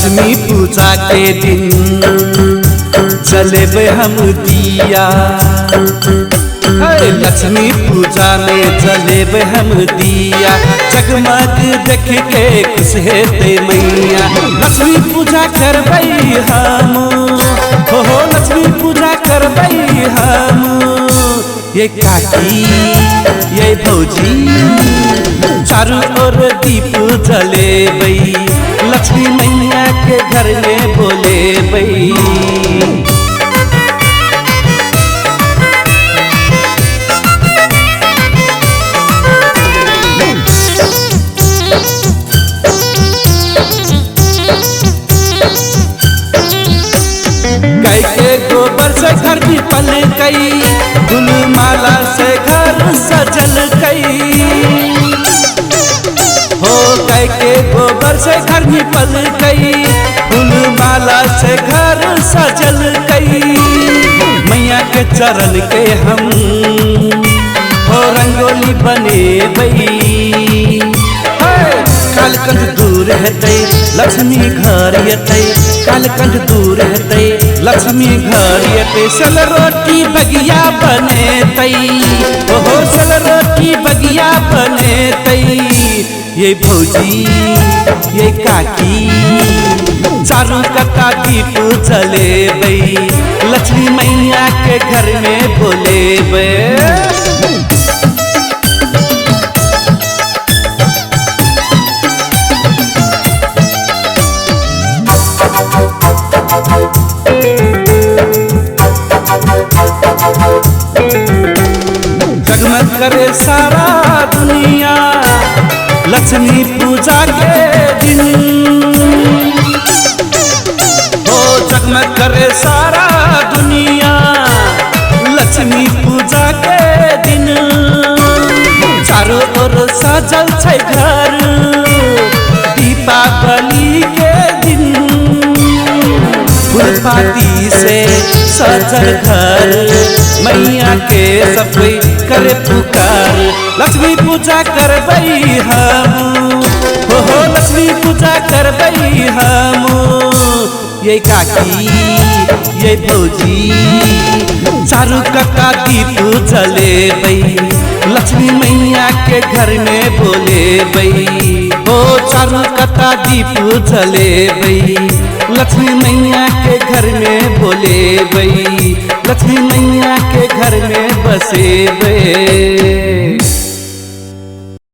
लक्ष्मी पूजा के दिन जलेब हम दिया, लक्ष्मी पूजा में जलेब हम दिया, जगमग देख के खुश हेते मैया। लक्ष्मी पूजा करबई हम, हो लक्ष्मी पूजा करबई हम, ये काकी ये भौजी चारों ओर दीप जलेबई, लक्ष्मी मैया के घर में बोले बई। गाय के गोबर से घर भी पल गई, फूल माला से घर सजल गई, हो गाय के गोबर से घर भी पल गई, फूल माला से घर सजल गई। मैया के चरण के हम हो रंगोली बने बई, कालकंठ दूर हेतै लक्ष्मी घर येतै, कालकंठ दूर हेतै लक्ष्मी घर येतै। सल रोटी बगिया बनेतै, ओहो सल रोटी बगिया बनेतै। ये भौजी ये काकी चारू कता दीप जलेबै, लक्ष्मी मैया के घर में बोलेबै। जगमग करे सारा दुनिया लक्ष्मी पूजा के दिन, हो जगमग करे सारा दुनिया लक्ष्मी पूजा के दिन। चारों ओर सजल छै घर दीपावली के दिन, फूलपाती से सजल घर मैया के सब करे पुकार। लक्ष्मी पूजा करबई हम, हो लक्ष्मी पूजा करबई हम, ये काकी ये भौजी चारू कता दीप जलेबै, लक्ष्मी मैया के घर में बोलेबै, हो चारू कता दीप जलेबै, लक्ष्मी मैया के घर में बोलेबै, लक्ष्मी मैया के घर में बसेबै।